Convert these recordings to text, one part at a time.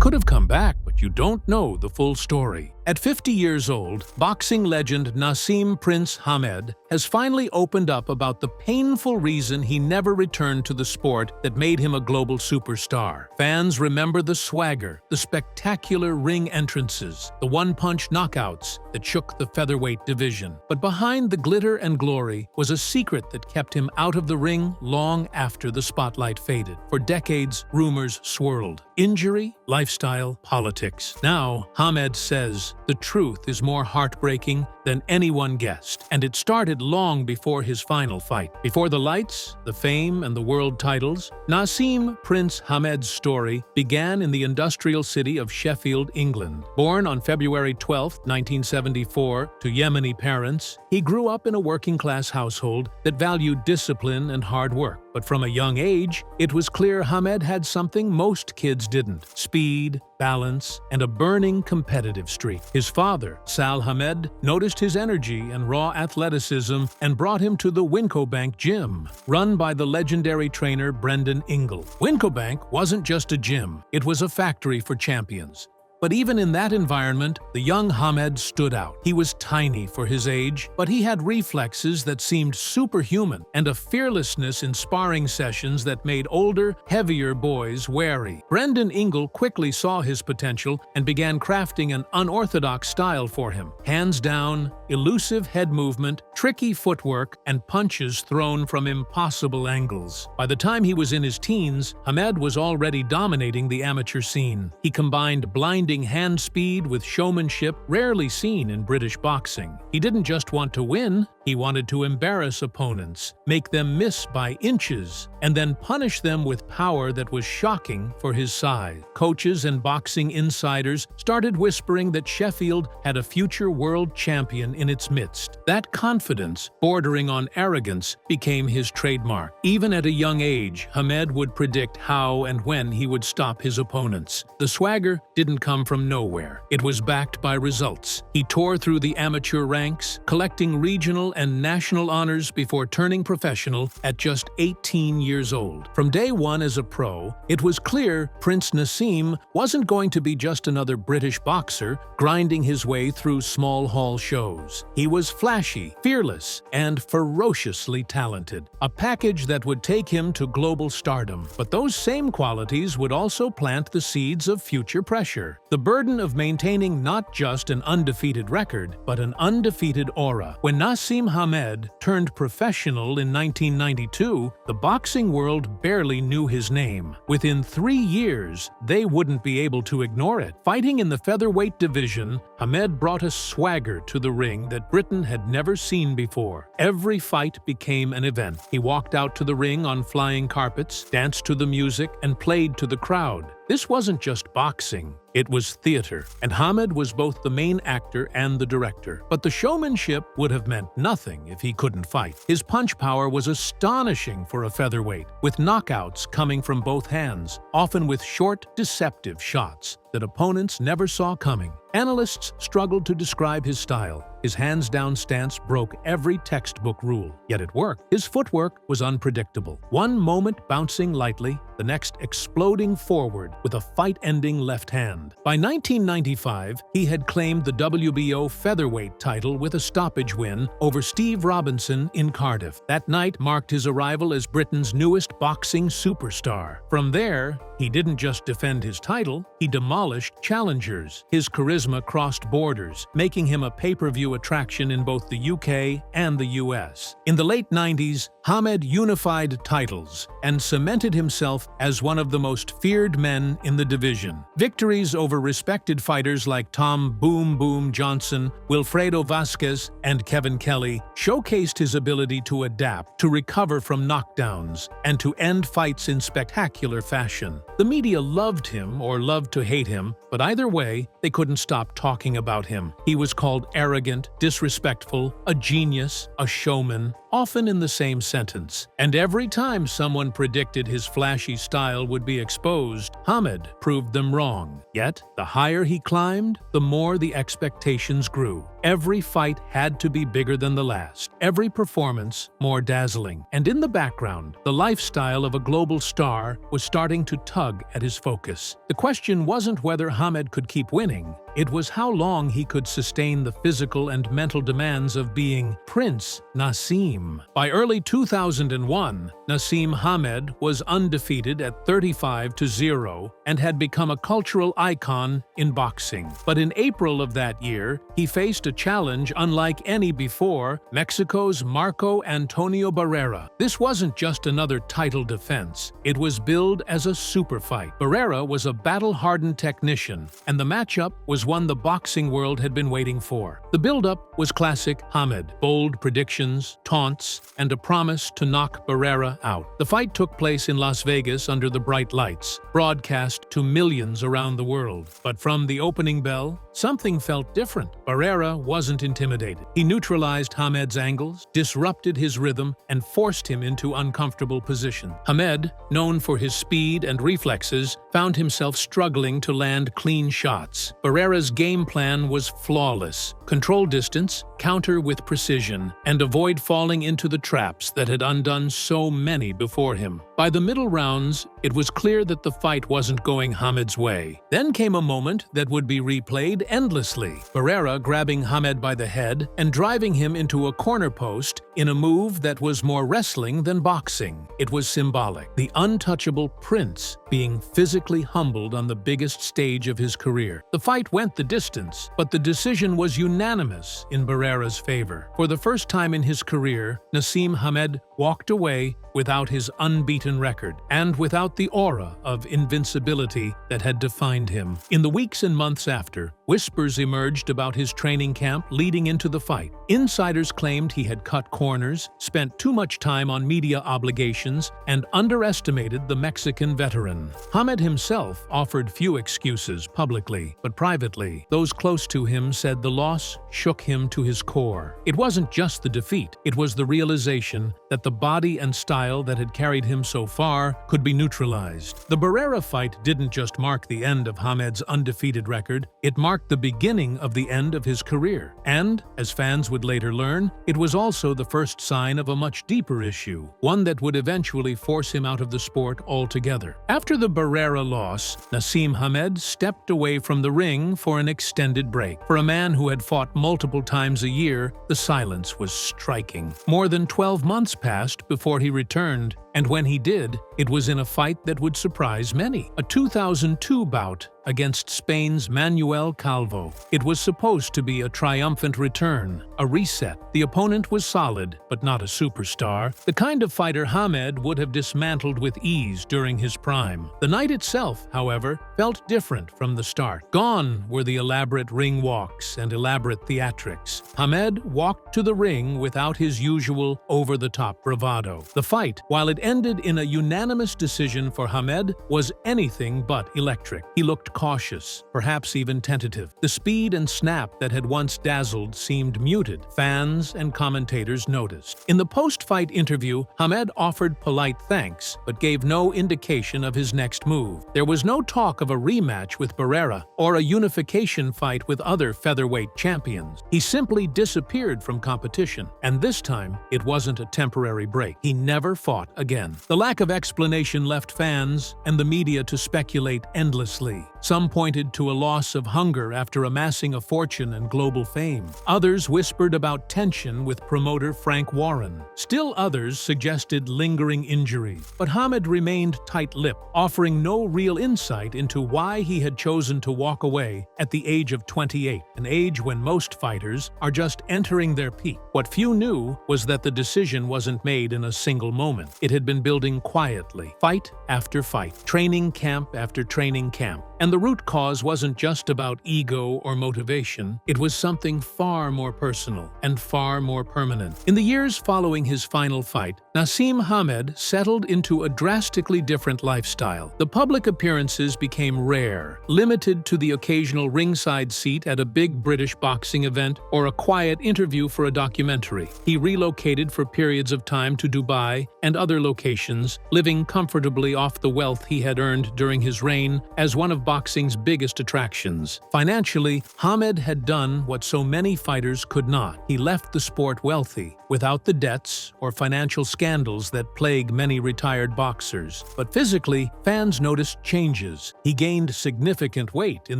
could have come back, but you don't know the full story. At 50 years old, boxing legend Naseem Prince Hamed has finally opened up about the painful reason he never returned to the sport that made him a global superstar. Fans remember the swagger, the spectacular ring entrances, the one-punch knockouts that shook the featherweight division. But behind the glitter and glory was a secret that kept him out of the ring long after the spotlight faded. For decades, rumors swirled. Injury, lifestyle, politics. Now, Hamed says, the truth is more heartbreaking than anyone guessed, and it started long before his final fight. Before the lights, the fame, and the world titles, Naseem Prince Hamed's story began in the industrial city of Sheffield, England. Born on February 12, 1974, to Yemeni parents, he grew up in a working-class household that valued discipline and hard work. But from a young age, it was clear Hamed had something most kids didn't: speed, balance, and a burning competitive streak. His father, Sal Hamed, noticed his energy and raw athleticism and brought him to the Wincobank gym, run by the legendary trainer Brendan Ingle. Wincobank wasn't just a gym, it was a factory for champions. But even in that environment, the young Hamed stood out. He was tiny for his age, but he had reflexes that seemed superhuman and a fearlessness in sparring sessions that made older, heavier boys wary. Brendan Ingle quickly saw his potential and began crafting an unorthodox style for him. Hands down, elusive head movement, tricky footwork, and punches thrown from impossible angles. By the time he was in his teens, Hamed was already dominating the amateur scene. He combined blinding hand speed with showmanship rarely seen in British boxing. He didn't just want to win, he wanted to embarrass opponents, make them miss by inches, and then punish them with power that was shocking for his size. Coaches and boxing insiders started whispering that Sheffield had a future world champion in its midst. That confidence, bordering on arrogance, became his trademark. Even at a young age, Hamed would predict how and when he would stop his opponents. The swagger didn't come from nowhere. It was backed by results. He tore through the amateur ranks, collecting regional and national honors before turning professional at just 18 years old. From day one as a pro, it was clear Prince Naseem wasn't going to be just another British boxer grinding his way through small hall shows. He was flashy, fearless, and ferociously talented, a package that would take him to global stardom. But those same qualities would also plant the seeds of future pressure. The burden of maintaining not just an undefeated record, but an undefeated aura. When Naseem Hamed turned professional in 1992, the boxing world barely knew his name. Within 3 years, they wouldn't be able to ignore it. Fighting in the featherweight division, Hamed brought a swagger to the ring that Britain had never seen before. Every fight became an event. He walked out to the ring on flying carpets, danced to the music, and played to the crowd. This wasn't just boxing, it was theater, and Hamed was both the main actor and the director. But the showmanship would have meant nothing if he couldn't fight. His punch power was astonishing for a featherweight, with knockouts coming from both hands, often with short, deceptive shots that opponents never saw coming. Analysts struggled to describe his style. His hands-down stance broke every textbook rule, yet it worked. His footwork was unpredictable. One moment bouncing lightly, the next exploding forward with a fight-ending left hand. By 1995, he had claimed the WBO featherweight title with a stoppage win over Steve Robinson in Cardiff. That night marked his arrival as Britain's newest boxing superstar. From there, he didn't just defend his title, he demolished challengers. His charisma crossed borders, making him a pay-per-view attraction in both the UK and the US. In the late 90s, Hamed unified titles and cemented himself as one of the most feared men in the division. Victories over respected fighters like Tom "Boom Boom" Johnson, Wilfredo Vasquez, and Kevin Kelly showcased his ability to adapt, to recover from knockdowns, and to end fights in spectacular fashion. The media loved him or loved to hate him, but either way, they couldn't stop talking about him. He was called arrogant, disrespectful, a genius, a showman, often in the same sentence. And every time someone predicted his flashy style would be exposed, Hamed proved them wrong. Yet, the higher he climbed, the more the expectations grew. Every fight had to be bigger than the last, every performance more dazzling. And in the background, the lifestyle of a global star was starting to tug at his focus. The question wasn't whether Hamed could keep winning, it was how long he could sustain the physical and mental demands of being Prince Naseem. By early 2001, Naseem Hamed was undefeated at 35-0 and had become a cultural icon in boxing. But in April of that year, he faced a challenge unlike any before: Mexico's Marco Antonio Barrera. This wasn't just another title defense, it was billed as a super fight. Barrera was a battle-hardened technician, and the matchup was one the boxing world had been waiting for. The build-up was classic Hamed: bold predictions, taunts, and a promise to knock Barrera out. The fight took place in Las Vegas under the bright lights, broadcast to millions around the world. But from the opening bell, something felt different. Barrera wasn't intimidated. He neutralized Hamed's angles, disrupted his rhythm, and forced him into uncomfortable positions. Hamed, known for his speed and reflexes, found himself struggling to land clean shots. Barrera's game plan was flawless: control distance, counter with precision, and avoid falling into the traps that had undone so many before him. By the middle rounds, it was clear that the fight wasn't going Hamed's way. Then came a moment that would be replayed endlessly: Barrera grabbing Hamed by the head and driving him into a corner post in a move that was more wrestling than boxing. It was symbolic: the untouchable prince being physically humbled on the biggest stage of his career. The fight went the distance, but the decision was unanimous in Barrera's favor. For the first time in his career, Naseem Hamed walked away without his unbeaten record and without the aura of invincibility that had defined him. In the weeks and months after, whispers emerged about his training camp leading into the fight. Insiders claimed he had cut corners, spent too much time on media obligations, and underestimated the Mexican veteran. Hamed himself offered few excuses publicly, but privately, those close to him said the loss shook him to his core. It wasn't just the defeat, it was the realization that the body and style that had carried him so far could be neutralized. The Barrera fight didn't just mark the end of Hamed's undefeated record, it marked the beginning of the end of his career. And, as fans would later learn, it was also the first sign of a much deeper issue, one that would eventually force him out of the sport altogether. After the Barrera loss, Naseem Hamed stepped away from the ring for an extended break. For a man who had fought multiple times a year, the silence was striking. More than 12 months passed before he returned, and when he did, it was in a fight that would surprise many: a 2002 bout against Spain's Manuel Calvo. It was supposed to be a triumphant return, a reset. The opponent was solid, but not a superstar, the kind of fighter Hamed would have dismantled with ease during his prime. The night itself, however, felt different from the start. Gone were the elaborate ring walks and elaborate theatrics. Hamed walked to the ring without his usual over-the-top bravado. The fight, while it ended in a unanimous decision for Hamed, was anything but electric. He looked cautious, perhaps even tentative. The speed and snap that had once dazzled seemed muted. Fans and commentators noticed. In the post-fight interview, Hamed offered polite thanks, but gave no indication of his next move. There was no talk of a rematch with Barrera or a unification fight with other featherweight champions. He simply disappeared from competition, and this time, it wasn't a temporary break. He never fought again. The lack of explanation left fans and the media to speculate endlessly. Some pointed to a loss of hunger after amassing a fortune and global fame. Others whispered about tension with promoter Frank Warren. Still others suggested lingering injuries. But Hamed remained tight-lipped, offering no real insight into why he had chosen to walk away at the age of 28, an age when most fighters are just entering their peak. What few knew was that the decision wasn't made in a single moment. It had been building quietly, fight after fight, training camp after training camp. And the root cause wasn't just about ego or motivation, it was something far more personal and far more permanent. In the years following his final fight, Naseem Hamed settled into a drastically different lifestyle. The public appearances became rare, limited to the occasional ringside seat at a big British boxing event or a quiet interview for a documentary. He relocated for periods of time to Dubai and other locations, living comfortably off the wealth he had earned during his reign as one of boxing's biggest attractions. Financially, Hamed had done what so many fighters could not. He left the sport wealthy, without the debts or financial scandals that plague many retired boxers. But physically, fans noticed changes. He gained significant weight in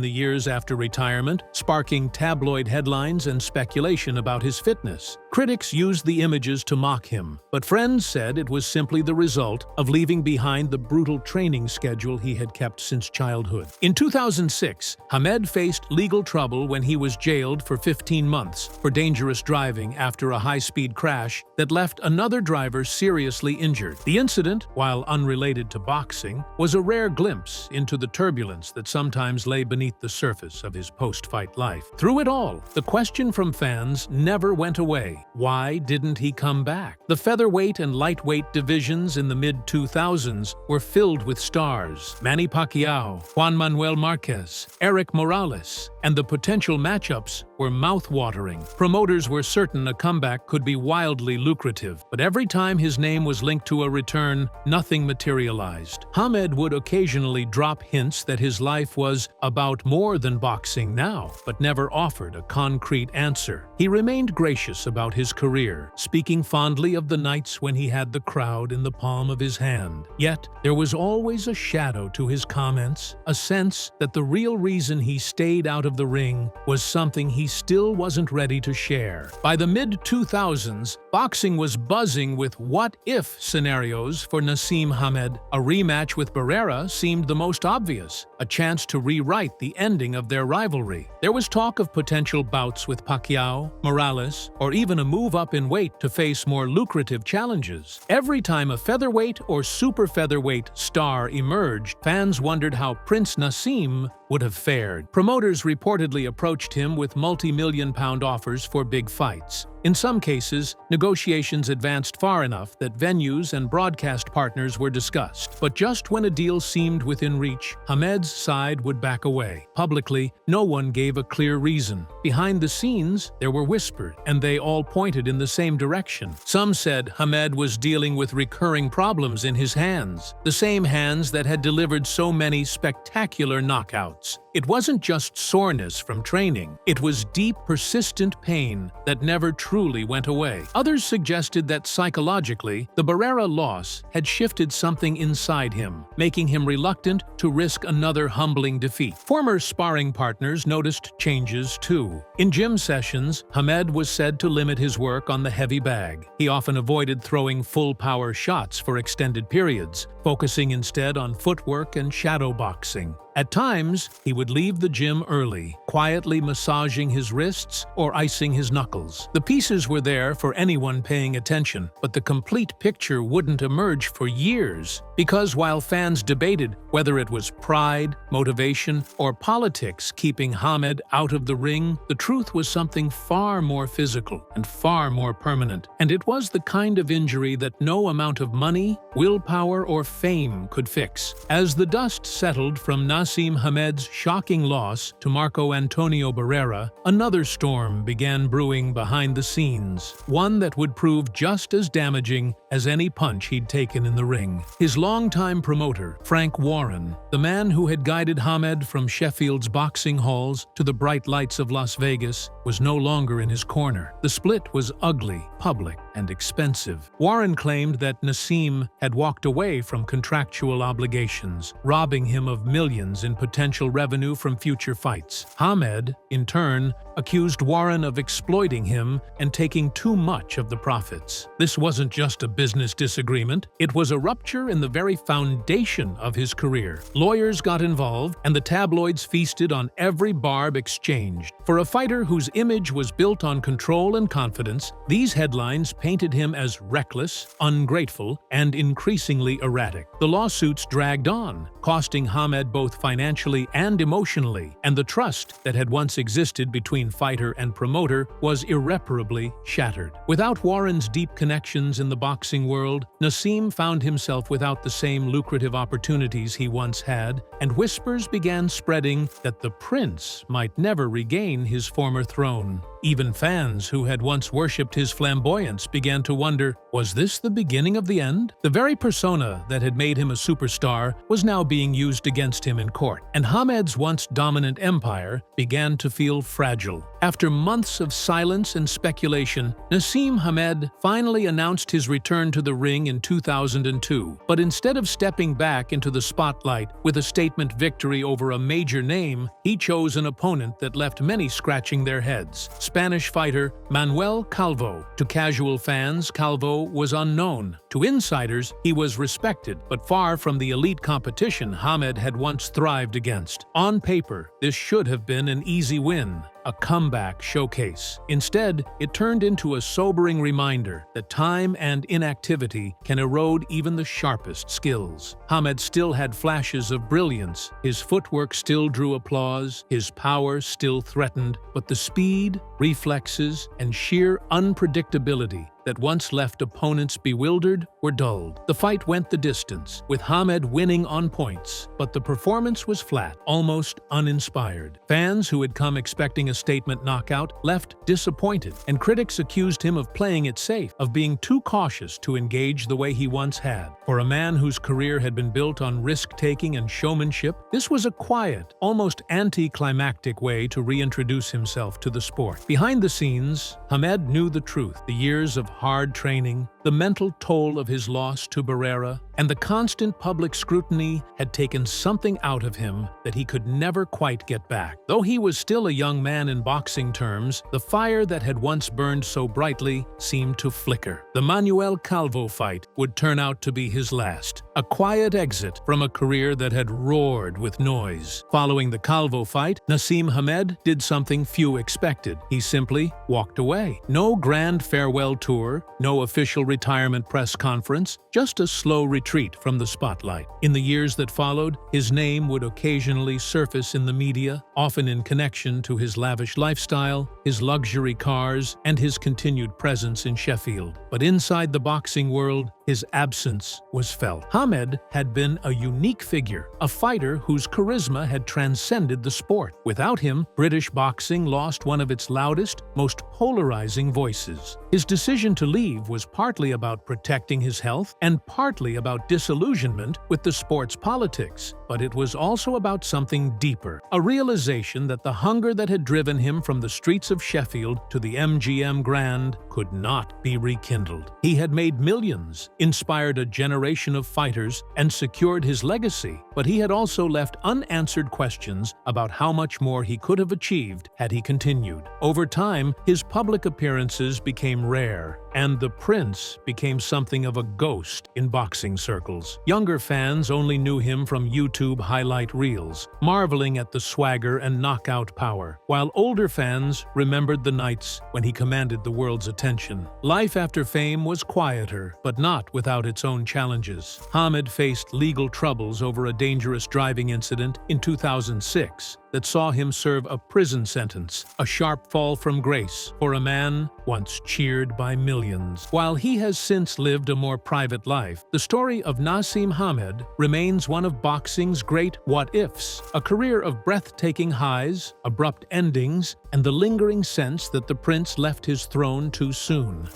the years after retirement, sparking tabloid headlines and speculation about his fitness. Critics used the images to mock him, but friends said it was simply the result of leaving behind the brutal training schedule he had kept since childhood. In 2006, Hamed faced legal trouble when he was jailed for 15 months for dangerous driving after a high-speed crash that left another driver seriously injured. The incident, while unrelated to boxing, was a rare glimpse into the turbulence that sometimes lay beneath the surface of his post-fight life. Through it all, the question from fans never went away. Why didn't he come back? The featherweight and lightweight divisions in the mid-2000s were filled with stars: Manny Pacquiao, Juan Manuel Marquez, Erik Morales, and the potential matchups were mouth-watering. Promoters were certain a comeback could be wildly lucrative, but every time his name was linked to a return, nothing materialized. Hamed would occasionally drop hints that his life was about more than boxing now, but never offered a concrete answer. He remained gracious about his career, speaking fondly of the nights when he had the crowd in the palm of his hand. Yet, there was always a shadow to his comments, a sense that the real reason he stayed out of the ring was something he still wasn't ready to share. By the mid-2000s, boxing was buzzing with what-if scenarios for Naseem Hamed. A rematch with Barrera seemed the most obvious, a chance to rewrite the ending of their rivalry. There was talk of potential bouts with Pacquiao, Morales, or even a move up in weight to face more lucrative challenges. Every time a featherweight or super featherweight star emerged, fans wondered how Prince Naseem would have fared. Promoters reportedly approached him with multi-million-pound offers for big fights. In some cases, negotiations advanced far enough that venues and broadcast partners were discussed. But just when a deal seemed within reach, Hamed's side would back away. Publicly, no one gave a clear reason. Behind the scenes, there were whispers, and they all pointed in the same direction. Some said Hamed was dealing with recurring problems in his hands, the same hands that had delivered so many spectacular knockouts. It wasn't just soreness from training. It was deep, persistent pain that never truly went away. Others suggested that psychologically, the Barrera loss had shifted something inside him, making him reluctant to risk another humbling defeat. Former sparring partners noticed changes too. In gym sessions, Hamed was said to limit his work on the heavy bag. He often avoided throwing full-power shots for extended periods, focusing instead on footwork and shadow boxing. At times, he would leave the gym early, quietly massaging his wrists or icing his knuckles. The pieces were there for anyone paying attention, but the complete picture wouldn't emerge for years. Because while fans debated whether it was pride, motivation, or politics keeping Hamed out of the ring, the truth was something far more physical and far more permanent. And it was the kind of injury that no amount of money, willpower, or fame could fix. As the dust settled from Naseem Hamed's shocking loss to Marco Antonio Barrera, another storm began brewing behind the scenes, one that would prove just as damaging as any punch he'd taken in the ring. His longtime promoter, Frank Warren, the man who had guided Hamed from Sheffield's boxing halls to the bright lights of Las Vegas, was no longer in his corner. The split was ugly, public, and expensive. Warren claimed that Naseem had walked away from contractual obligations, robbing him of millions in potential revenue from future fights. Hamed, in turn, accused Warren of exploiting him and taking too much of the profits. This wasn't just a business disagreement, it was a rupture in the very foundation of his career. Lawyers got involved, and the tabloids feasted on every barb exchanged. For a fighter whose image was built on control and confidence, these headlines painted him as reckless, ungrateful, and increasingly erratic. The lawsuits dragged on, costing Hamed both financially and emotionally, and the trust that had once existed between fighter and promoter was irreparably shattered. Without Warren's deep connections in the boxing world, Naseem found himself without the same lucrative opportunities he once had, and whispers began spreading that the prince might never regain his former throne. Even fans who had once worshipped his flamboyance began to wonder, was this the beginning of the end? The very persona that had made him a superstar was now being used against him in court, and Hamed's once dominant empire began to feel fragile. After months of silence and speculation, Naseem Hamed finally announced his return to the ring in 2002. But instead of stepping back into the spotlight with a statement victory over a major name, he chose an opponent that left many scratching their heads: Spanish fighter Manuel Calvo. To casual fans, Calvo was unknown. To insiders, he was respected, but far from the elite competition Hamed had once thrived against. On paper, this should have been an easy win, a comeback showcase. Instead, it turned into a sobering reminder that time and inactivity can erode even the sharpest skills. Hamed still had flashes of brilliance, his footwork still drew applause, his power still threatened, but the speed, reflexes, and sheer unpredictability that once left opponents bewildered were dulled. The fight went the distance, with Hamed winning on points, but the performance was flat, almost uninspired. Fans who had come expecting a statement knockout left disappointed, and critics accused him of playing it safe, of being too cautious to engage the way he once had. For a man whose career had been built on risk-taking and showmanship, this was a quiet, almost anticlimactic way to reintroduce himself to the sport. Behind the scenes, Hamed knew the truth: the years of hard training, the mental toll of his loss to Barrera, and the constant public scrutiny had taken something out of him that he could never quite get back. Though he was still a young man in boxing terms, the fire that had once burned so brightly seemed to flicker. The Manuel Calvo fight would turn out to be his last, a quiet exit from a career that had roared with noise. Following the Calvo fight, Naseem Hamed did something few expected. He simply walked away. No grand farewell tour, no official retirement press conference, just a slow retreat from the spotlight. In the years that followed, his name would occasionally surface in the media, often in connection to his lavish lifestyle, his luxury cars, and his continued presence in Sheffield. But inside the boxing world, his absence was felt. Hamed had been a unique figure, a fighter whose charisma had transcended the sport. Without him, British boxing lost one of its loudest, most polarizing voices. His decision to leave was partly about protecting his health and partly about disillusionment with the sport's politics. But it was also about something deeper, a realization that the hunger that had driven him from the streets of Sheffield to the MGM Grand could not be rekindled. He had made millions, inspired a generation of fighters, and secured his legacy, but he had also left unanswered questions about how much more he could have achieved had he continued. Over time, his public appearances became rare, and the Prince became something of a ghost in boxing circles. Younger fans only knew him from YouTube highlight reels, marveling at the swagger and knockout power, while older fans remembered the nights when he commanded the world's attention. Life after fame was quieter, but not without its own challenges. Hamed faced legal troubles over a dangerous driving incident in 2006 that saw him serve a prison sentence, a sharp fall from grace for a man once cheered by millions. While he has since lived a more private life, the story of Naseem Hamed remains one of boxing's great what-ifs, a career of breathtaking highs, abrupt endings, and the lingering sense that the Prince left his throne too soon.